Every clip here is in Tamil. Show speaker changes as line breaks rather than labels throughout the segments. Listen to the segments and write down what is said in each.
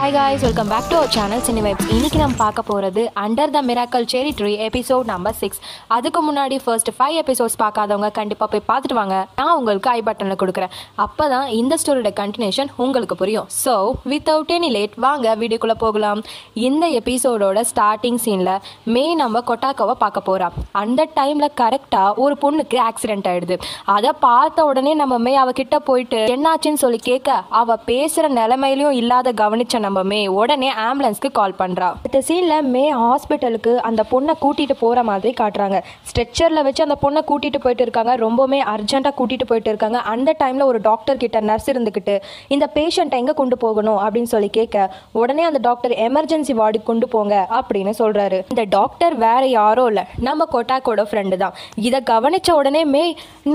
Hi guys, welcome back to our channel Cinevibes. இன்னைக்கு நம்ம பார்க்க போறது Under the Miracle Cherry Tree episode number 6. அதுக்கு முன்னாடி first 5 episodes பார்க்காதவங்க கண்டிப்பா போய் பார்த்துட்டு வாங்க. நான் உங்களுக்கு ஐ பட்டன்ல கொடுக்குறேன். அப்பதான் இந்த ஸ்டோரியோட கண்டினியூஷன் உங்களுக்கு புரியும். So, without any late வாங்க வீடியோக்குள்ள போகலாம். இந்த எபிசோடோட ஸ்டார்டிங் சீன்ல மே நம்ம கொட்டாக்காவை பார்க்க போறோம். அந்த டைம்ல கரெக்டா ஒரு பொண்ணுக்கு ஆக்சிடென்ட் ஆயிடுது. அதை பார்த்த உடனே நம்ம மே அவகிட்ட போயிட்டு என்னாச்சுன்னு சொல்லி கேட்க அவ பேசுற நிலைமையிலும் இல்லாத கவனிச்ச நம்ம மே உடனே ஆம்புலன்ஸ்க்கு கால் பண்றா. இந்த சீன்ல மே ஹாஸ்பிட்டலுக்கு அந்த பொண்ணை கூட்டிட்டு போற மாதிரி காட்டுறாங்க. ஸ்ட்ரெச்சர்ல வச்சு அந்த பொண்ணை கூட்டிட்டு போயிட்டு இருக்காங்க. ரொம்பவே அர்ஜென்ட்டா கூட்டிட்டு போயிட்டு இருக்காங்க. அந்த டைம்ல ஒரு டாக்டர் கிட்ட நர்ஸ் இருந்துகிட்டு இந்த பேஷண்ட்டை எங்க கொண்டு போகணும் அப்படின்னு சொல்லி கேட்க உடனே அந்த டாக்டர் எமர்ஜென்சி வார்டுக்கு கொண்டு போங்க அப்படின்னு சொல்றாரு. இந்த டாக்டர் வேற யாரோ இல்ல, நம்ம கொட்டாக்கோட ஃப்ரெண்டு தான். இதை கவனிச்ச உடனே மே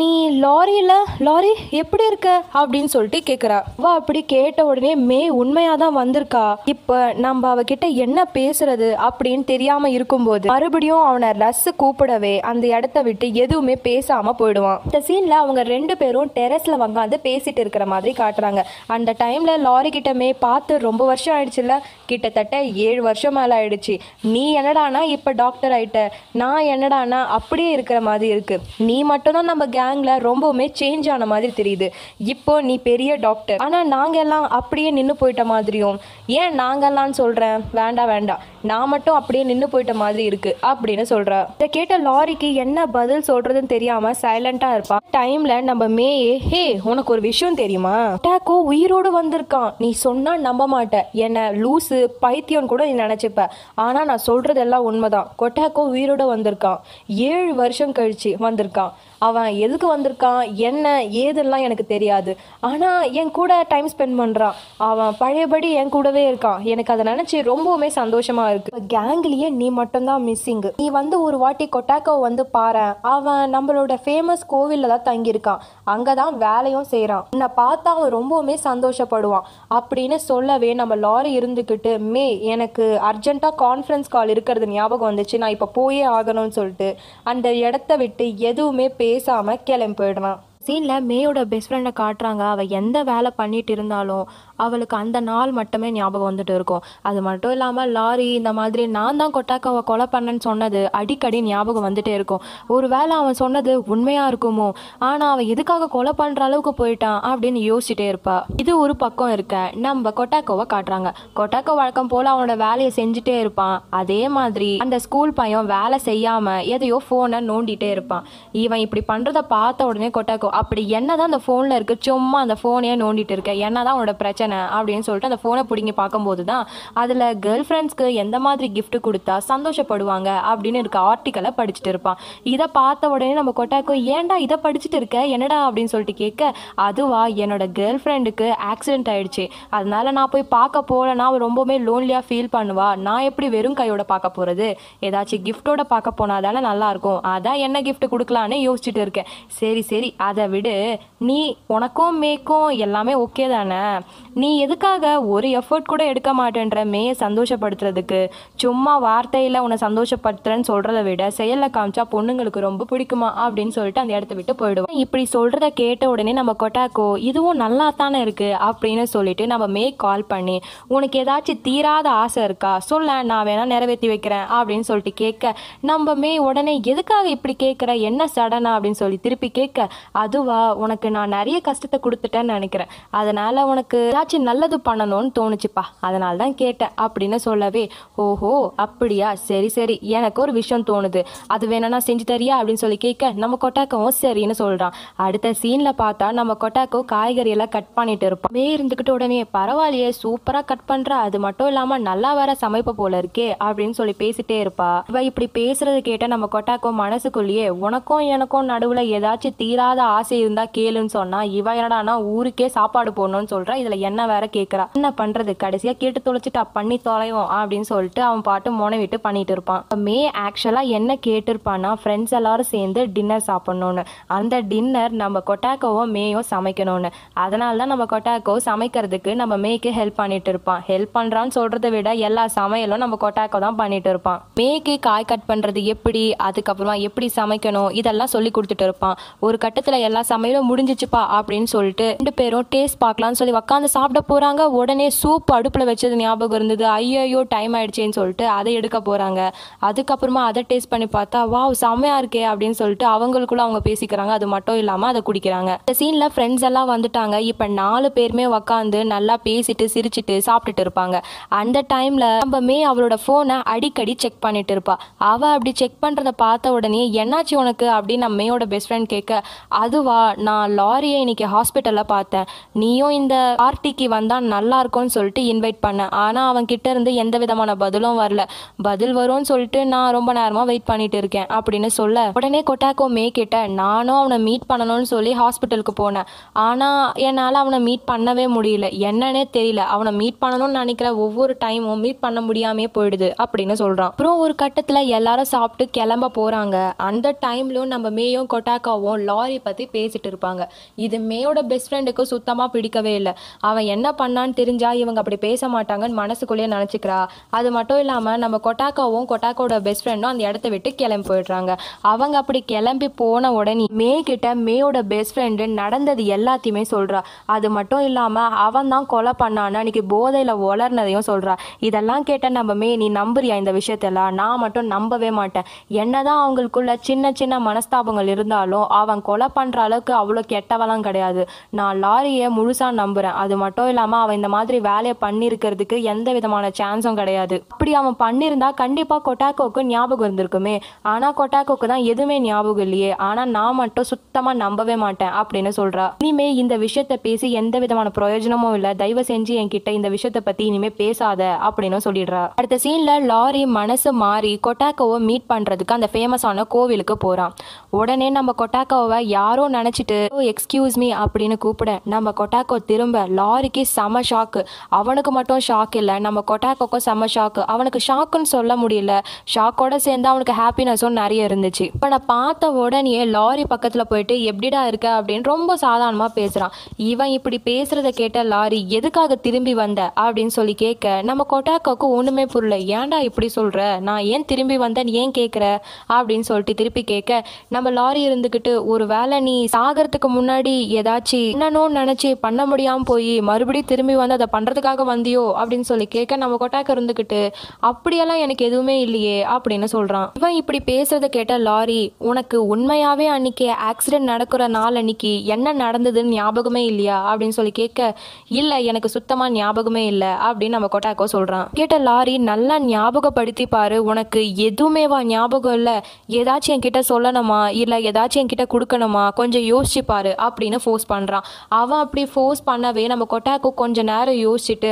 நீ லாரி எப்படி இருக்க அப்படின்னு சொல்லிட்டு கேட்குறா. அவ அப்படி கேட்ட உடனே மே உண்மையாதான் வந்திருக்கா. இப்ப நம்ம அவகிட்ட என்ன பேசுறது அப்படின்னு தெரியாம இருக்கும்போது மறுபடியும் அவனை ரஸ் கூப்பிடவே அந்த இடத்த விட்டு எதுவுமே பேசாம போயிடுவான். இந்த சீன்ல அவங்க ரெண்டு பேரும் டெரஸ்ல உட்காந்து பேசிட்டு இருக்கிற மாதிரி காட்டுறாங்க. அந்த டைம்ல லாரி கிட்ட மே பார்த்து ரொம்ப வருஷம் ஆயிடுச்சுல்ல, கிட்டத்தட்ட 7 வருஷம் மேல ஆயிடுச்சு. நீ என்னடானா இப்ப டாக்டர் ஆயிட்ட, நான் என்னடானா அப்படியே இருக்கிற மாதிரி இருக்கு. நீ மட்டும் தான் நம்ம கேங்ல ரொம்பவுமே சேஞ்ச் ஆன மாதிரி தெரியுது. இப்போ நீ பெரிய டாக்டர், ஆனா நாங்க எல்லாம் அப்படியே நின்று போயிட்ட மாதிரியும். ஏன் நாங்கெல்லாம் சொல்றேன், வேண்டாம் நான் மட்டும் அப்படியே நின்று போயிட்ட மாதிரி இருக்கு அப்படின்னு சொல்ற. இதை கேட்ட லாரிக்கு என்ன பதில் சொல்றதுன்னு தெரியாம சைலண்டா இருப்பான். டைம்ல நம்ம மேயே ஹே உனக்கு ஒரு விஷயம் தெரியுமா, கொட்டாக்கோ உயிரோடு வந்திருக்கான். நீ சொன்னா நம்ப மாட்ட, என்ன லூசு பைத்தியம் கூட நீ நினைச்சுப்ப. ஆனா நான் சொல்றதெல்லாம் உண்மைதான். கொட்டாக்கோ உயிரோடு வந்திருக்கான். 7 வருஷம் கழிச்சு வந்திருக்கான். அவன் எதுக்கு வந்திருக்கான் என்ன ஏதெல்லாம் எனக்கு தெரியாது. ஆனா என் கூட டைம் ஸ்பெண்ட் பண்றான். அவன் பழையபடி என் கூடவே இருக்கான். எனக்கு அதை நினைச்சு ரொம்பவுமே சந்தோஷமா இருக்கு. கேங்லயே நீ மட்டும்தான் மிஸ்ஸிங். நீ ஒரு வாட்டி கொட்டாக்கோ பாரு. அவன் நம்மளோட ஃபேமஸ் கோவில்ல தான் தங்கியிருக்கான். அங்கதான் வேலையும் செய்யறான். உன்னை பார்த்தா அவன் ரொம்பவுமே சந்தோஷப்படுவான் அப்படின்னு சொல்லவே நம்ம லாரி இருந்துக்கிட்டு மே எனக்கு அர்ஜென்ட்டா கான்ஃபரன்ஸ் கால் இருக்கிறது ஞாபகம் வந்துச்சு, நான் இப்ப போயே ஆகணும்னு சொல்லிட்டு அந்த இடத்த விட்டு எதுவுமே பேசாம கிளம்பி போயிடுறான். சீன்ல மேயோட பெஸ்ட் ஃப்ரெண்டை காட்டுறாங்க. அவள் எந்த வேலை பண்ணிட்டு இருந்தாலும் அவளுக்கு அந்த நாள் மட்டுமே ஞாபகம் வந்துட்டு இருக்கும். அது மட்டும் இல்லாமல் லாரி இந்த மாதிரி நான் தான் கொட்டாக்காவை கொலை பண்ணேன்னு சொன்னது அடிக்கடி ஞாபகம் வந்துட்டே இருக்கும். ஒரு வேளை அவன் சொன்னது உண்மையா இருக்குமோ, ஆனால் அவன் எதுக்காக கொலை பண்ணுற அளவுக்கு போயிட்டான் அப்படின்னு யோசிச்சுட்டே இருப்பா. இது ஒரு பக்கம் இருக்க நம்ம கொட்டாக்காவை காட்டுறாங்க. கொட்டாக்கோ வழக்கம் போல அவனோட வேலையை செஞ்சுட்டே இருப்பான். அதே மாதிரி அந்த ஸ்கூல் பையன் வேலை செய்யாம எதையோ ஃபோனை நோண்டிட்டே இருப்பான். இவன் இப்படி பண்றதை பார்த்த உடனே கொட்டாக்கோ அப்படி என்னதான் அந்த போன்ல இருக்கு, சும்மா அந்த போனையே நோண்டிட்டு இருக்க, என்னதான் உன்னோட பிரச்சனை அப்படின்னு சொல்லிட்டு அந்த போனை பிடிங்கி பார்க்கும்போது தான் அதுல கேர்ள் ஃப்ரெண்ட்ஸ்க்கு எந்த மாதிரி கிஃப்ட் கொடுத்தா சந்தோஷப்படுவாங்க அப்படின்னு இருக்க ஆர்டிக்கலை படிச்சுட்டு இருப்பான். இதை பார்த்த உடனே நம்ம கொட்டாக்கோ ஏன்டா இதை படிச்சுட்டு இருக்க என்னடா அப்படின்னு சொல்லிட்டு கேட்க, அதுவா என்னோட கேர்ள் ஃப்ரெண்டுக்கு ஆக்சிடென்ட் ஆயிடுச்சு, அதனால நான் போய் பார்க்க போலன்னா அவள் ரொம்பவுமே லோன்லியா ஃபீல் பண்ணுவா. நான் எப்படி வெறும் கையோட பார்க்க போறது, ஏதாச்சும் கிஃப்டோட பார்க்க போனாதானே நல்லா இருக்கும். அதான் என்ன கிஃப்ட் கொடுக்கலான்னு யோசிச்சுட்டு இருக்கேன். சரி அதை விடு, நீ உனக்கும் மேக்கும் எல்லாமே ஓகே தானே, நீ எதுக்காக ஒரு எஃபர்ட் கூட எடுக்க மாட்டேன்ற மேயை சந்தோஷப்படுத்துறதுக்கு. சும்மா வார்த்தையில உன்னை சந்தோஷப்படுத்துறேன்னு சொல்றதை விட செயல்ல காமிச்சா பொண்ணுங்களுக்கு ரொம்ப பிடிக்குமா அப்படின்னு சொல்லிட்டு அந்த இடத்த விட்டு போயிடுவோம். இப்படி சொல்றத கேட்ட உடனே நம்ம கொட்டாக்கோ இதுவும் நல்லா தானே இருக்கு அப்படின்னு சொல்லிட்டு நம்ம மே கால் பண்ணி உனக்கு ஏதாச்சும் தீராத ஆசை இருக்கா சொல்ல, நான் வேணா நிறைவேற்றி வைக்கிறேன் அப்படின்னு சொல்லிட்டு கேட்க, நம்ம மே உடனே எதுக்காக இப்படி கேட்குற, என்ன சடனா அப்படின்னு சொல்லி திருப்பி கேட்க, அதுவா உனக்கு நான் நிறைய கஷ்டத்தை கொடுத்துட்டேன்னு நினைக்கிறேன், அதனால உனக்கு ஏதாச்சும் நல்லது பண்ணணும்னு தோணுச்சுப்பா, அதனால தான் கேட்டேன் அப்படின்னு சொல்லவே, ஓஹோ அப்படியா, சரி எனக்கு ஒரு விஷயம் தோணுது, அது வேணா செஞ்சு தரியா அப்படின்னு சொல்லி கேட்க நம்ம கொட்டாக்கவும் சரின்னு சொல்றான். அடுத்த சீன்ல பார்த்தா நம்ம கொட்டாக்கோ காய்கறி எல்லாம் கட் பண்ணிட்டு இருப்பான். மே இருந்துகிட்டு உடனே பரவாயில்லையே சூப்பரா கட் பண்ற, அது மட்டும் இல்லாம நல்லா வேற சமைப்ப போல இருக்கே அப்படின்னு சொல்லி பேசிட்டே இருப்பா. இவ இப்படி பேசுறது கேட்ட நம்ம கொட்டாக்கோ மனசுக்குள்ளேயே உனக்கும் எனக்கும் நடுவுல ஏதாச்சும் தீராத ஆசை இருந்தா கேளுன்னு சொன்னா இவ என்னடானா ஊருக்கே சாப்பாடு போடணும்னு சொல்றா. இதுல என்ன வேற கேக்குறா, என்ன பண்றது, கடைசியா கேட்டு தொலைச்சிட்டா பண்ணி தொலைவோம் அப்படின்னு சொல்லிட்டு அவன் பாட்டு மோனை விட்டு பண்ணிட்டு இருப்பான். மே ஆக்சுவலா என்ன கேட்டிருப்பான்னா ஃப்ரெண்ட்ஸ் எல்லாரும் சேர்ந்து டின்னர் சாப்பிடணும்னு. அந்த டின்னர் நம்ம கொட்டாக்கோவும் மேயும் சமைக்கணும்னு. அதனாலதான் நம்ம கொட்டாக்கோ சமைக்கிறதுக்கு நம்ம மேய்க்கு ஹெல்ப் பண்ணிட்டு இருப்பான். ஹெல்ப் பண்றான்னு சொல்றதை விட எல்லா சமையலும் நம்ம கொட்டாக்கோ தான் பண்ணிட்டு இருப்பான். மேய்க்கு காய் கட் பண்றது எப்படி, அதுக்கப்புறமா எப்படி சமைக்கணும் இதெல்லாம் சொல்லி கொடுத்துட்டு இருப்பான். ஒரு கட்டத்துல எல்லா சமையலும் முடிஞ்சிச்சுப்பா அப்படின்னு சொல்லிட்டு 2 பேரும் டேஸ்ட் பார்க்கலாம்னு சொல்லி உட்காந்து சாப்பிட போறாங்க. உடனே சூப் அடுப்புல வச்சது ஞாபகம் இருந்தது. ஐயோ டைம் ஆயிடுச்சேன்னு சொல்லிட்டு அதை எடுக்க போறாங்க. அதுக்கப்புறமா அதை டேஸ்ட் பண்ணி பார்த்தா வாவ் செம்மையா இருக்கே அப்படின்னு சொல்லிட்டு அவங்களுக்குள்ள அவங்க பேசிக்கிறாங்க. அது மட்டும் இல்லாம அதை குடிக்கிறாங்க. இந்த சீன்ல ஃப்ரெண்ட்ஸ் எல்லாம் வந்துட்டாங்க. இப்ப 4 பேருமே உட்காந்து நல்லா பேசிட்டு சிரிச்சிட்டு சாப்பிட்டுட்டு இருப்பாங்க. அந்த டைம்ல நம்ம மே அவளோட போனை அடிக்கடி செக் பண்ணிட்டு இருப்பா. அவ அப்படி செக் பண்றத பார்த்த உடனே என்னாச்சு உனக்கு அப்படின்னு நம்ம மேயோட பெஸ்ட் ஃப்ரெண்ட் கேட்க, அதுவா நான் லாரியை இன்னைக்கு ஹாஸ்பிட்டல்ல பார்த்தேன், நீயும் இந்த பார்ட்டிக்கு வந்தா நல்லா இருக்கும்னு சொல்லிட்டு இன்வைட் பண்ணேன். ஆனா அவன் கிட்ட இருந்து எந்த விதமான பதிலும் வரல. பதில் வரும்னு சொல்லிட்டு நான் ரொம்ப நேரமா வெயிட் பண்ணிட்டு இருக்கேன் அப்படின்னு சொல்ல, உடனே கொட்டாக்கோ மே கிட்ட நானும் அவனை மீட் பண்ணணும்னு சொல்லி ஹாஸ்பிட்டலுக்கு போனேன். ஆனா என்னால அவனை மீட் பண்ணவே முடியல. என்னன்னே தெரியல. அவனை மீட் பண்ணணும்னு நினைக்கிற ஒவ்வொரு டைமும் மீட் பண்ண முடியாமே போயிடுது அப்படின்னு சொல்றான். அப்புறம் ஒரு கட்டத்துல எல்லாரும் சாப்பிட்டு கிளம்ப போறாங்க. அந்த டைம்லயும் நம்ம மேயும் கொட்டாக்காவும் லாரி பத்தி பேசிட்டு இருப்பாங்க. இது மேயோட பெஸ்ட் ஃப்ரெண்டுக்கு சுத்தமா பிடிக்கவே இல்லை. அவன் என்ன பண்ணான்னு தெரிஞ்சா இவங்க அப்படி பேச மாட்டாங்கன்னு மனசுக்குள்ளேயே நினைச்சுக்கிறா. அது மட்டும் இல்லாம நம்ம கொட்டாக்காவும் கொட்டாக்கோட பெஸ்ட் ஃப்ரெண்டும் அந்த இடத்த விட்டு கிளம்பி போயிடுறாங்க. அவங்க அப்படி கிளம்பி போன உடனே மே கிட்ட மேயோட பெஸ்ட் ஃப்ரெண்டு நடந்தது எல்லாத்தையுமே சொல்றா. அது மட்டும் இல்லாம அவன் தான் கொலை பண்ணான்னு அன்னைக்கு போதையில வளர்னதையும் சொல்றா. இதெல்லாம் கேட்ட நம்ம மே, நீ நம்புறியா இந்த விஷயத்தெல்லாம்? நான் மட்டும் நம்பவே மாட்டேன். என்னதான் அவங்களுக்குள்ள சின்ன சின்ன மனஸ்தாபங்கள் இருந்தாலும் அவன் கொலை பண்ற அளவுக்கு அவ்வளோ கெட்டவெல்லாம் கிடையாது. நான் லாரியை முழுசா நம்புறேன். அது மட்டும் இல்லாம அவன் இந்த மாதிரி வேலையை பண்ணிருக்கிறதுக்கு எந்த விதமான சான்ஸும் கிடையாது. அப்படி அவன் பண்ணியிருந்தா கண்டிப்பா கொட்டாக்கோக்கு ஞாபகம் இருந்திருக்குமே. ஆனா கொட்டாக்கோக்கு தான் எதுவுமே ஞாபகம் இல்லையே. ஆனா நான் மட்டும் சுத்தமா நம்பவே மாட்டேன் அப்படின்னு சொல்றா. இனிமே இந்த விஷயத்த பேசி எந்த விதமான பிரயோஜனமும் இல்லை. தயவு செஞ்சு என்கிட்ட இந்த விஷயத்த பத்தி இனிமே பேசாத அப்படின்னு சொல்லிடுறா. அடுத்த சீன்ல லாரி மனசு மாறி கொட்டாக்கோவை மீட் பண்றதுக்கு அந்த ஃபேமஸான கோவிலுக்கு போறான். உடனே நம்ம கொட்டாக்கோவை யாரோ நினைச்சிட்டு எக்ஸ்கியூஸ் மீ அப்படின்னு கூப்பிட நம்ம கொட்டாக்கோ திரும்ப லாரிக்கு செம ஷாக்கு. அவனுக்கு மட்டும் ஷாக் இல்லை, நம்ம கொட்டாக்கோக்கும் செம ஷாக்கு. அவனுக்கு ஷாக்குன்னு சொல்ல முடியல, ஷாக்கோட சேர்ந்து அவனுக்கு ஹாப்பினஸும் நிறைய இருந்துச்சு. இப்போ நான் பார்த்த உடனே லாரி பக்கத்துல போயிட்டு எப்படிடா இருக்க அப்படின்னு ரொம்ப சாதாரணமா பேசுறான். இவன் இப்படி பேசுறத கேட்ட லாரி எதுக்காக திரும்பி வந்த அப்படின்னு சொல்லி கேட்க நம்ம கொட்டாக்கோக்கு ஒண்ணுமே புரியல. ஏன்டா இப்படி சொல்ற, நான் ஏன் திரும்பி வந்தேன்னு ஏன் கேட்குற அப்படின்னு சொல்லிட்டு திருப்பி கேட்க நம்ம லாரி இருந்துக்கிட்டு, ஒரு வேளை நீ சாகிறதுக்கு முன்னாடி ஏதாச்சும் என்னன்னு நினைச்சு பண்ண முடியாம போய் மறுபடியும் திரும்பி வந்து அதை பண்றதுக்காக வந்தியோ அப்படின்னு சொல்லி கேட்க நம்ம கொட்டாக்க இருந்துக்கிட்டு, அப்படியெல்லாம் எனக்கு எதுவுமே இல்லையே அப்படின்னு சொல்றான். இவன் இப்படி பேசுறத கேட்ட லாரி, உனக்கு உண்மையாவே அன்னைக்கு ஆக்சிடென்ட் நடக்கிற நாள் அன்னைக்கு என்ன நடந்ததுன்னு ஞாபகமே இல்லையா அப்படின்னு சொல்லி கேட்க, இல்ல எனக்கு சுத்தமா ஞாபகமே இல்லை அப்படின்னு நம்ம கொட்டாக்கோ சொல்றான். கேட்ட லாரி, நல்லா ஞாபகப்படுத்தி பாரு, உனக்கு எதுவுமேவா ஞாபகம் இல்லை? ஏதாச்சும் என்கிட்ட சொல்லணுமா இல்ல ஏதாச்சும் என்கிட்ட கொடுக்கணுமா, கொஞ்சம் யோசிச்சு பாரு அப்படின்னு ஃபோர்ஸ் பண்றான். அவன் அப்படி ஃபோர்ஸ் பண்ணவே நம்ம கொட்டாக்கோ கொஞ்ச நேரம் யோசிச்சுட்டு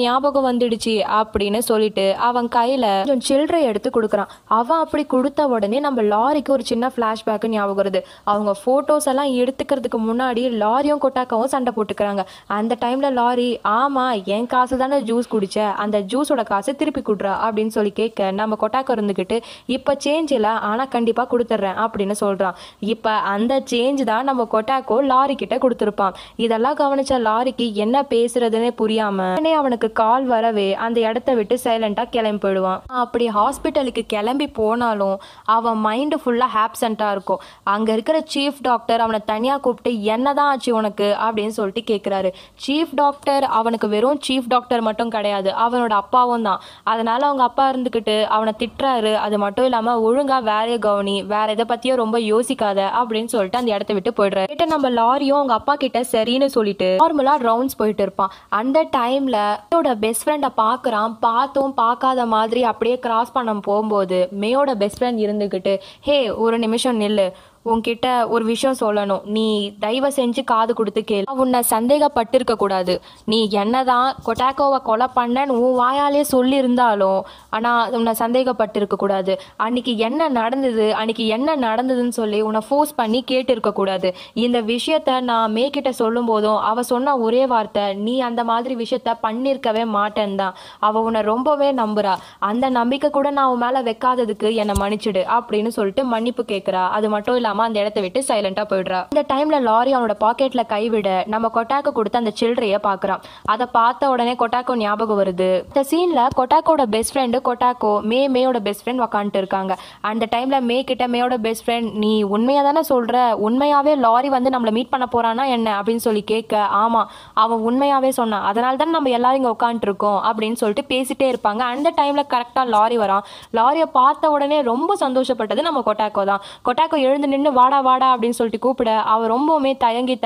ஞாபகம் வந்துடுச்சு அப்படின்னு சொல்லிட்டு அவன் கையில கொஞ்சம் சில்லறை எடுத்து கொடுக்குறான். அவன் அப்படி கொடுத்த உடனே நம்ம லாரிக்கு ஒரு சின்ன பிளாஷ்பேக் ஞாபகம் வருது. அவங்க போட்டோஸ் எல்லாம் எடுத்துக்கிறதுக்கு முன்னாடி லாரியும் கொட்டாக்காவும் சண்டை போட்டுக்கிறாங்க. அந்த டைம்ல லாரி, ஆமா என் காசு தானே ஜூஸ் குடிச்ச, அந்த ஜூஸோட காசு திருப்பி கொடுறா அப்படின்னு சொல்லி கேட்க நம்ம கொட்டாக்கோ இருந்துக்கிட்டு, இப்ப சேஞ்ச் இல்லை ஆனா கண்டிப்பா கொடுத்துட்றேன் அப்படின்னு சொல்றான். இப்ப அந்த சேஞ்ச் தான் நம்ம கொட்டாக்கோ லாரி கிட்ட கொடுத்துருப்பான். இதெல்லாம் கவனிச்ச லாரிக்கு என்ன பேசுறதுன்னே புரியாம அவனுக்கு கால் வரவே அந்த இடத்த விட்டு சைலண்டா கிளம்பி போயிடுவான். அப்படி ஹாஸ்பிட்டலுக்கு கிளம்பி போனாலும் அவன் மைண்ட் ஃபுல்லா ஆப்சென்ட்டா இருக்கும். அங்க இருக்கிற சீஃப் டாக்டர் அவனை தனியா கூப்பிட்டு, என்னதான் ஆச்சு உனக்கு அப்படின்னு சொல்லிட்டு கேட்கிறாரு. சீஃப் டாக்டர் அவனுக்கு வெறும் சீஃப் டாக்டர் மட்டும் கிடையாது, அவனோட அப்பாவும் தான். அதனால அவங்க அப்பா இருந்துக்கிட்டு அவனை திட்டுறாரு. அது மட்டும் இல்லாம ஒழுங்கா வேலையை கவனி, வேற எதை பத்தியும் ரொம்ப யோசிக்காத அப்படின்னு சொல்லிட்டு அந்த இடத்த விட்டு போயிடுறாரு. கிட்ட நம்ம லாரியும் அவங்க அப்பா கிட்ட சரின்னு சொல்லிட்டு நார்மலா ரவுண்ட்ஸ் போயிட்டு இருப்பான். அந்த டைம்ல மேயோட பெஸ்ட் ஃப்ரெண்டை பாக்குறான். பார்த்தும் பார்க்காத மாதிரி அப்படியே கிராஸ் பண்ண போகும்போது மேயோட பெஸ்ட் ஃப்ரெண்ட் இருந்துகிட்டு, ஹே ஒரு நிமிஷம் நில்லு, உன்கிட்ட ஒரு விஷயம் சொல்லணும், நீ தயவு செஞ்சு காது கொடுத்து கேளு. உன்னை சந்தேகப்பட்டிருக்க கூடாது. நீ என்னதான் கொட்டாக்கோவை கொலை பண்ணன்னு உன் வாயாலே சொல்லி இருந்தாலும் ஆனா உன்னை சந்தேகப்பட்டிருக்க கூடாது. அன்னைக்கு என்ன நடந்ததுன்னு சொல்லி உன்னை ஃபோர்ஸ் பண்ணி கேட்டு இருக்க கூடாது. இந்த விஷயத்த நான் மே கிட்ட சொல்லும் போதும் அவ சொன்ன ஒரே வார்த்தை, நீ அந்த மாதிரி விஷயத்த பண்ணிருக்கவே மாட்டேன்னு தான். அவ உன்னை ரொம்பவே நம்புறா. அந்த நம்பிக்கை கூட நான் உன் மேல வைக்காததுக்கு என்னை மன்னிச்சிடு அப்படின்னு சொல்லிட்டு மன்னிப்பு கேட்கிறா. அது மட்டும் இல்ல இல்லாம அந்த இடத்த விட்டு சைலண்டா போயிடுறா. இந்த டைம்ல லாரி அவனோட பாக்கெட்ல கைவிட நம்ம கொட்டாக்கோ கொடுத்த அந்த சில்லறைய பாக்குறான். அதை பார்த்த உடனே கொட்டாக்கோ ஞாபகம் வருது. இந்த சீன்ல கொட்டாக்கோட பெஸ்ட் ஃப்ரெண்டு கொட்டாக்கோ மேயோட பெஸ்ட் ஃப்ரெண்ட் உட்காந்துட்டு இருக்காங்க. அந்த டைம்ல கிட்ட மேயோட பெஸ்ட் ஃப்ரெண்ட், நீ உண்மையா தானே சொல்ற, உண்மையாவே லாரி வந்து நம்மள மீட் பண்ண போறானா என்ன அப்படின்னு சொல்லி கேட்க, ஆமா அவன் உண்மையாவே சொன்னான், அதனால தான் நம்ம எல்லாரும் இங்க உட்காந்துட்டு இருக்கோம் அப்படின்னு சொல்லிட்டு பேசிட்டே இருப்பாங்க. அந்த டைம்ல கரெக்டா லாரி வரான். லாரியை பார்த்த உடனே ரொம்ப சந்தோஷப்பட்டது நம்ம கொட்டாக்கோ தான். கொட்டாக்கோ எழுந்து நின்று வாடா வாடா அப்படின்னு சொல்லிட்டு கூப்பிட அவன் ரொம்பவுமே தயங்கி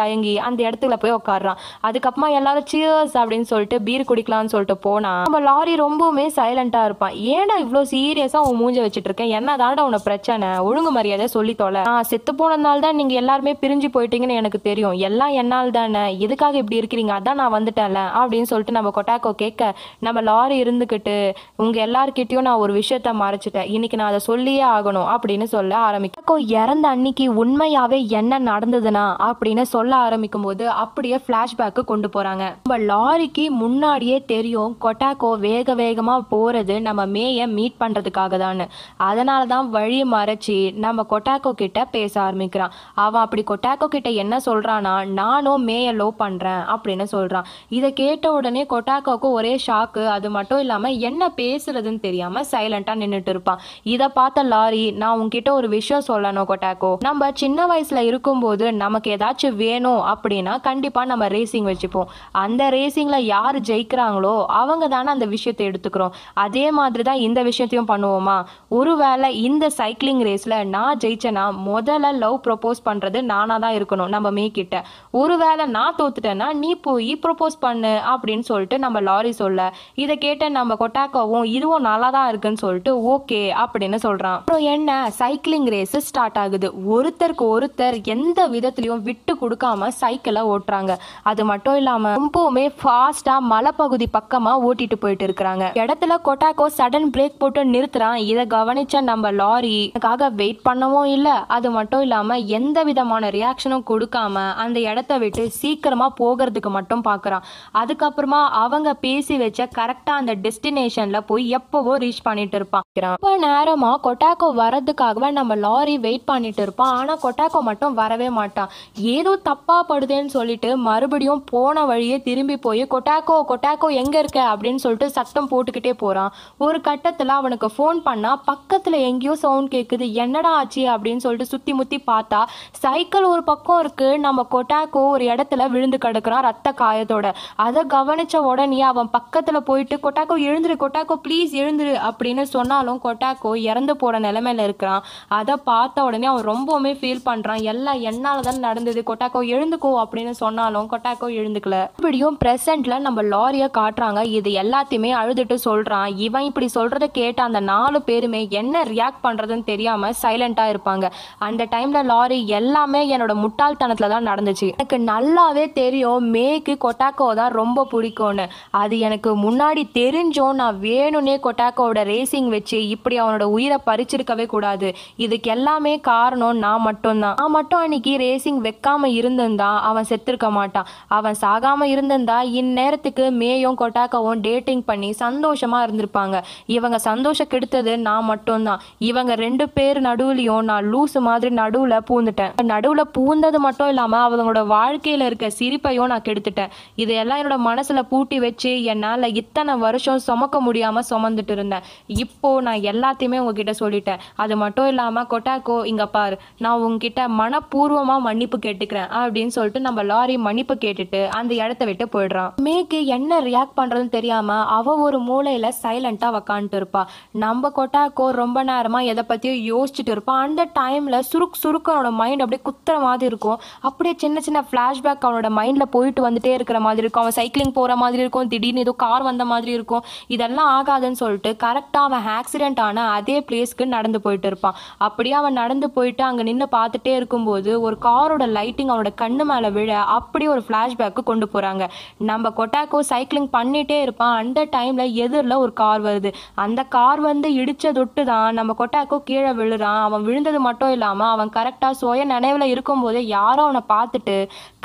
அந்த இடத்துல போய் உட்காடுறான். அதுக்கப்புறமா எல்லாரும் சியர்ஸ் அப்படின்னு சொல்லிட்டு பீர் குடிக்கலாம்னு சொல்லிட்டு போனா நம்ம லாரி ரொம்பவுமே சைலண்டா இருப்பான். ஏன்டா இவ்வளவு சீரியஸா உன் மூஞ்ச வச்சுட்டு இருக்கேன், என்ன தாண்டா உன பிரச்சனை, ஒழுங்கு மரியாதை சொல்லி தொலை, நான் செத்து போனதுனால தான் நீங்க எல்லாருமே பிரிஞ்சு போயிட்டீங்கன்னு எனக்கு தெரியும், எல்லாம் என்னால் தானே, எதுக்காக இப்படி இருக்கிறீங்க, அதான் நான் வந்துட்டேன்ல அப்படின்னு சொல்லிட்டு நம்ம கொட்டாக்கோ கேட்க, நம்ம லாரி இருந்துகிட்டு உங்க எல்லார்கிட்டயும் நான் ஒரு விஷயத்த மறைச்சிட்டேன், இன்னைக்கு நான் அதை சொல்லியே ஆகணும் அப்படின்னு சொல்ல ஆரம்பிக்கும். இறந்த அன்னைக்கு உண்மையாவே என்ன நடந்ததுன்னா அப்படின்னு சொல்ல ஆரம்பிக்கும் போது அப்படியே பிளாஷ்பேக்கு கொண்டு போறாங்க. நம்ம லாரிக்கு முன்னாடியே தெரியும் கொட்டாக்கோ வேகமா போறது நம்ம மேய மீட் பண்றதுக்காக தான். அதனாலதான் வழி மறைச்சி நம்ம கொட்டாக்கோ கிட்ட பேச ஆரம்பிக்கிறான். அவன் அப்படி கொட்டாக்கோ கிட்ட என்ன சொல்றானா, நானும் மேய லவ் பண்றேன் அப்படின்னு சொல்றான். இதை கேட்ட உடனே கொட்டாக்கோக்கு ஒரே ஷாக்கு. அது மட்டும் இல்லாம என்ன பேசுறதுன்னு தெரியாம சைலண்டா நின்னுட்டு இருப்பான். இதை பார்த்த லாரி, நான் உன்கிட்ட ஒரு விஷயம் சொல்லணும் கொட்டாக்கோ, நம்ம சின்ன வயசுல இருக்கும்போது நமக்கு ஏதாச்சும் வேணும் அப்படின்னா கண்டிப்பா நம்ம ரேசிங் வச்சுப்போம். அந்த ரேசிங்ல யாரு ஜெயிக்கிறாங்களோ அவங்க தானே அந்த விஷயத்தை எடுத்துக்கிறோம். அதே மாதிரி தான் இந்த விஷயத்தையும் பண்ணுவோமா, ஒருவேளை இந்த சைக்கிளிங் ரேஸ்ல நான் ஜெயிச்சேன்னா முதல்ல லவ் ப்ரொபோஸ் பண்றது நானா தான் இருக்கணும் நம்ம மே கிட்ட, ஒருவேளை நான் தோத்துட்டேன்னா நீ போய் ப்ரொபோஸ் பண்ணு அப்படின்னு சொல்லிட்டு நம்ம லாரி சொல்ல, இதை கேட்ட நம்ம கொட்டாக்காவும் இதுவும் நல்லா தான் இருக்குன்னு சொல்லிட்டு ஓகே அப்படின்னு சொல்றான். அப்புறம் என்ன, சைக்கிளிங் ரேஸ் ஸ்டார்ட் ஆகுது. ஒருத்தருக்கு ஒருத்தர் எந்த விதத்திலையும் விட்டு கொடுக்காம சைக்கிளை ஓட்டுறாங்க. அது மட்டும் இல்லாம ரொம்பவுமே ஃபாஸ்டா மலைப்பகுதி பக்கமா ஓட்டிட்டு போயிட்டு இருக்கிறாங்க. இடத்துல கொட்டாக்கோ சடன் பிரேக் போட்டு நிறுத்துறான். இதை கவனிச்ச நம்ம லாரி அதுக்காக வெயிட் பண்ணவும் இல்லை, அது மட்டும் இல்லாம எந்த விதமான ரியாக்ஷனும் கொடுக்காம அந்த இடத்த விட்டு சீக்கிரமா போகிறதுக்கு மட்டும் பாக்குறான். அதுக்கப்புறமா அவங்க பேசி வச்ச கரெக்டா அந்த டெஸ்டினேஷன்ல போய் எப்பவோ ரீச் பண்ணிட்டு இருப்பான். ரொம்ப நேரமா கொட்டாக்கோ வரதுக்காகவே நம்ம லாரி வெயிட் பண்ணிட்டு இருப்பான். ஆனா கொட்டாக்கோ மட்டும் வரவே மாட்டான். ஏதோ தப்பா படுதேன்னு சொல்லிட்டு மறுபடியும் போன வழியே திரும்பி போய் கொட்டாக்கோ கொட்டாக்கோ எங்க இருக்க அப்படின்னு சொல்லிட்டு சத்தம் போட்டுக்கிட்டே போறான். ஒரு கட்டத்துல அவனுக்கு போன் பண்ணா பக்கத்துல எங்கேயோ சவுண்ட் கேக்குது, என்னடா ஆச்சு அப்படின்னு சொல்லிட்டு சுத்தி முத்தி பார்த்தா சைக்கிள் ஒரு பக்கம் இருக்கு, நம்ம கொட்டாக்கோ ஒரு இடத்துல விழுந்து கிடக்குறான் ரத்த காயத்தோட. அதை கவனிச்ச உடனே அவன் பக்கத்துல போயிட்டு கொட்டாக்கோ எழுந்துரு, கொட்டாக்கோ ப்ளீஸ் எழுந்துரு அப்படின்னு சொன்னாலும் கொட்டாக்கோ இறந்து போற நிலைமையில இருக்கிறான். அதை பார்த்த உடனே அவன் ரொம்பவுமே ஃபீல் பண்றான், எல்லாம் என்னாலதான் நடந்தது, கொட்டாக்கோ எழுந்துக்கோ அப்படின்னு சொன்னாலும் கொட்டாக்கோ எழுந்துக்கல. இப்படியும் பிரசன்ட்ல நம்ம லாரிய காட்டுறாங்க. இது எல்லாத்தையுமே அழுதுட்டு சொல்றான். இவன் இப்படி சொல்றதை கேட்ட அந்த 4 பேருமே என்ன ரியாக்ட் பண்றதுன்னு தெரியாம சைலண்டா இருப்பாங்க. அந்த டைம்ல லாரி, எல்லாமே என்னோட முட்டாள்தனத்துல தான் நடந்துச்சு, எனக்கு நல்லாவே தெரியும் மேக்கு கொட்டாக்கோ தான் ரொம்ப பிடிக்கும்னு, அது எனக்கு முன்னாடி தெரிஞ்சும் நான் வேணும்னே கொட்டாக்கோட ரேசிங் வச்சு இப்படி அவனோட உயிரை பறிச்சிருக்கவே கூடாது, இதுக்கு எல்லாமே காரணம் நான் மட்டும்தான், நான் மட்டும் அன்னைக்கு ரேசிங் வைக்காம இருந்திருந்தா அவன் செத்துருக்க மாட்டான், அவன் சாகாம இருந்திருந்தா இந்நேரத்துக்கு மேயும் கொட்டாக்கவும் டேட்டிங் பண்ணி சந்தோஷமா இருந்திருப்பாங்க. இவங்க சந்தோஷம் கெடுத்தது நான் மட்டும்தான். இவங்க 2 பேர் நடுவுலையும் நான் லூசு மாதிரி நடுவுல பூந்துட்டேன். நடுவுல பூந்தது மட்டும் இல்லாம அவங்களோட வாழ்க்கையில இருக்க சிரிப்பையும் நான் கெடுத்துட்டேன். இதையெல்லாம் என்னோட மனசுல பூட்டி வச்சு என்னால இத்தனை வருஷம் சுமக்க முடியாம சுமந்துட்டு இருந்தேன். இப்போ நான் எல்லாத்தையுமே உங்ககிட்ட சொல்லிட்டேன். அது மட்டும் இல்லாம கொட்டாக்கோ இங்க பாரு, நான் உங்ககிட்ட மனப்பூர்வமா மன்னிப்பு கேட்டுக்கிறேன் அப்படின்னு சொல்லிட்டு நம்ம லாரி மன்னிப்பு கேட்டுட்டு அந்த இடத்த விட்டு போயிடுறான். மேக்கு என்ன ரியாக்ட் பண்றதுன்னு தெரியாம அவ ஒரு மூலையில சைலண்டா உக்காந்துட்டு இருப்பா. நம்ம கொட்டாக்கோ ரொம்ப நேரமா எதை பத்தியும் யோசிச்சுட்டு இருப்பான். அந்த டைம்ல சுருக்கு அவனோட மைண்ட் அப்படியே குத்துற மாதிரி இருக்கும். அப்படியே சின்ன சின்ன பிளாஷ்பேக் அவனோட மைண்ட்ல போயிட்டு வந்துட்டே இருக்கிற மாதிரி இருக்கும். அவன் சைக்கிளிங் போற மாதிரி இருக்கும், திடீர்னு ஏதோ கார் வந்த மாதிரி இருக்கும். இதெல்லாம் ஆகாதுன்னு சொல்லிட்டு கரெக்டா அவன் ஆக்சிடென்ட் ஆன அதே பிளேஸ்க்கு நடந்து போயிட்டு இருப்பான். அப்படியே அவன் நடந்து போயிட்டு அங்க நின்று பார்த்துட்டே இருக்கும்போது ஒரு காரோட லைட்டிங் அவனோட கண்ணு மேல விழ அப்படியே ஒரு பிளாஷ்பேக்கு கொண்டு போறாங்க. நம்ம கொட்டாக்கோ சைக்கிளிங் பண்ணிட்டே இருப்பான். அந்த டைம்ல எதிரில் ஒரு கார் வருது. அந்த கார் வந்து இடிச்ச தொட்டு தான் நம்ம கொட்டாக்கோ கீழே விழுறான். அவன் விழுந்தது மட்டும் இல்லாம அவன் கரெக்டா சுய நினைவுல இருக்கும் போது யாரோ அவனை பார்த்துட்டு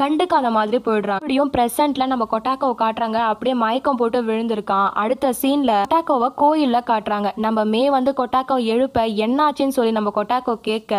கண்டுக்காத மாதிரி போயிடுறான். அப்படியும் பிரசன்ட்ல நம்ம கொட்டாக்கோவை காட்டுறாங்க. அப்படியே மயக்கம் போட்டு விழுந்திருக்கான். அடுத்த சீன்ல கொட்டாக்கோவை கோயில்ல காட்டுறாங்க. நம்ம மே வந்து கொட்டாக்கோ எழுப்ப என்னாச்சுன்னு சொல்லி நம்ம கொட்டாக்கோ கேட்க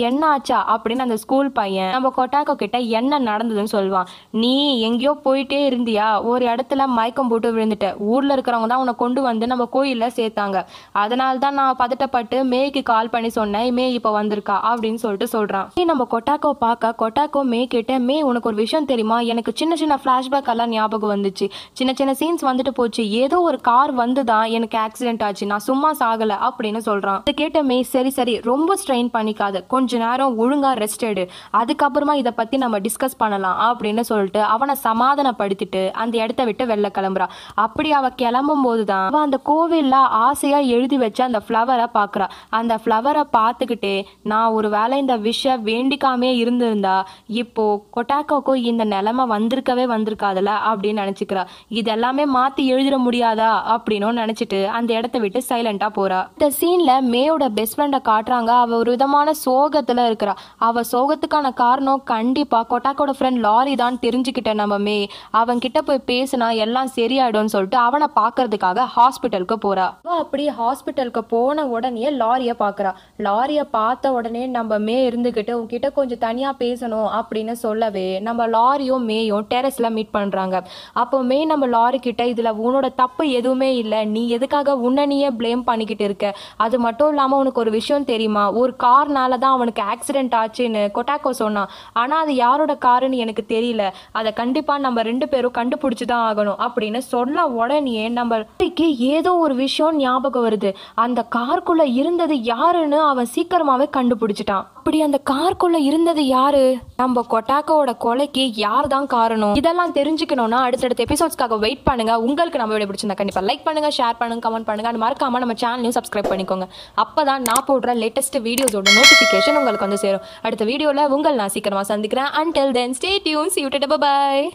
என்ன ஆச்சா அப்படின்னு அந்த ஸ்கூல் பையன் நம்ம கொட்டாக்கோ கிட்ட என்ன நடந்ததுன்னு சொல்லுவான். நீ எங்கேயோ போயிட்டே இருந்தியா, ஒரு இடத்துல மயக்கம் போட்டு விழுந்துட்ட, ஊர்ல இருக்கிறவங்க தான் உன்னை கொண்டு வந்து நம்ம கோயில்ல சேர்த்தாங்க, அதனால தான் நான் பதட்டப்பட்டு மேய்க்கு கால் பண்ணி சொன்னேன், மே இப்ப வந்திருக்கா அப்படின்னு சொல்லிட்டு சொல்றான். நம்ம கொட்டாக்கோ பார்க்க கொட்டாக்கோ மே கிட்ட, மே உனக்கு ஒரு விஷயம் தெரியுமா, எனக்கு சின்ன சின்ன பிளாஷ்பேக் எல்லாம் ஞாபகம் வந்துச்சு, சின்ன சின்ன சீன்ஸ் வந்துட்டு போச்சு, ஏதோ ஒரு கார் வந்துதான் எனக்கு ஆக்சிடென்ட் ஆச்சு, நான் சும்மா சாகல அப்படின்னு சொல்றான். இதை கேட்ட மே, சரி சரி ரொம்ப ஸ்ட்ரெயின் பண்ணிக்காத, கொஞ்ச நேரம் ஒழுங்கா ரெஸ்ட் எடு, அதுக்கப்புறமா இதை பத்தி நம்ம டிஸ்கஸ் பண்ணலாம் அப்படின்னு சொல்லிட்டு அவனை சமாதானப்படுத்திட்டு அந்த இடத்த விட்டு வெளில கிளம்புறா. அப்படி அவ கிளம்பும் போதுதான் அவ அந்த கோவில்ல ஆசையா எழுதி வச்ச அந்த ஃப்ளவரை பாக்குறா. அந்த ஃப்ளவரை பார்த்துக்கிட்டே, நான் ஒரு வேளை இந்த விஷயம் வேண்டிக்காமே இருந்திருந்தா இப்போ கொட்டாக்கோக்கு இந்த நிலைமை வந்திருக்காதுல அப்படின்னு நினைச்சுக்கிறா. இதெல்லாமே மாத்தி எழுதிட முடியாதா அப்படின்னு நினைச்சிட்டு அந்த இடத்த விட்டு சைலண்டா போறா. இந்த சீன்ல மேயோட பெஸ்ட் ஃப்ரெண்டை காட்டுறாங்க. அவ ஒரு விதமான சோகத்துல இருக்கிறா. அவ சோகத்துக்கான காரணம் கண்டிப்பா கொட்டாக்கோட ஃப்ரெண்ட் லாரி தான் தெரிஞ்சுக்கிட்ட நம்ம மே. அவன் கிட்ட போய் பேசினா எல்லாம் சரியாயிடும்னு சொல்லிட்டு அவனை பாக்குறதுக்காக ஹாஸ்பிட்டலுக்கு போறா. அப்படி ஹாஸ்பிட்டலுக்கு போன உடனே லாரிய பாக்குறா. லாரிய பார்த்த உடனே நம்ம மே இருந்துகிட்டு உன்கிட்ட கொஞ்சம் தனியா பேசணும் அப்படின்னு சொல்லவே நம்ம லாரியும் மேயும் டெரஸ்ல மீட் பண்றாங்க. அப்போ மே நம்ம லாரி கிட்ட, இதுல உன்னோட தப்பு எதுவுமே இல்லை, நீ எதுக்காக உன்னை நீயே பிளேம் பண்ணிக்கிட்டு இருக்க, அது மட்டும் இல்லாம உனக்கு ஒரு விஷயம் தெரியுமா, ஒரு கார்னால தான் அவனுக்கு ஆக்சிடென்ட் ஆச்சுன்னு கொட்டாக்கோ சொன்னான், ஆனா அது யாரோட காருன்னு எனக்கு தெரியல, அதை கண்டிப்பா நம்ம 2 பேரும் கண்டுபிடிச்சுதான் ஆகணும் அப்படின்னு சொல்ல உடனே நம்ம ஏதோ ஒரு விஷயம் ஞாபகம் வருது. அந்த காருக்குள்ள இருந்தது யாருன்னு அவன் சீக்கிரமாவே கண்டுபிடிச்சிட்டான். அப்படி அந்த காருக்குள்ள இருந்தது யாரு, நம்ம கொட்டாக்கோட கொலைக்கு யார் தான் காரணம்? இதெல்லாம் தெரிஞ்சுக்கணும்னா அடுத்தடுத்த எபிசோட்ஸ்க்காக வெயிட் பண்ணுங்க. உங்களுக்கு நம்ம வீடியோ பிடிச்சிருந்தா கண்டிப்பா லைக் பண்ணுங்க, ஷேர் பண்ணுங்க, கமெண்ட் பண்ணுங்க, அது மறக்காம நம்ம சேனலையும் சப்ஸ்கிரைப் பண்ணிக்கோங்க. அப்பதான் நான் போடுற லேட்டஸ்ட் வீடியோஸோட நோட்டிபிகேஷன் உங்களுக்கு வந்து சேரும். அடுத்த வீடியோல உங்களை நான் சீக்கிரமா சந்திக்கிறேன். Until then, stay tuned. See you later. Bye bye.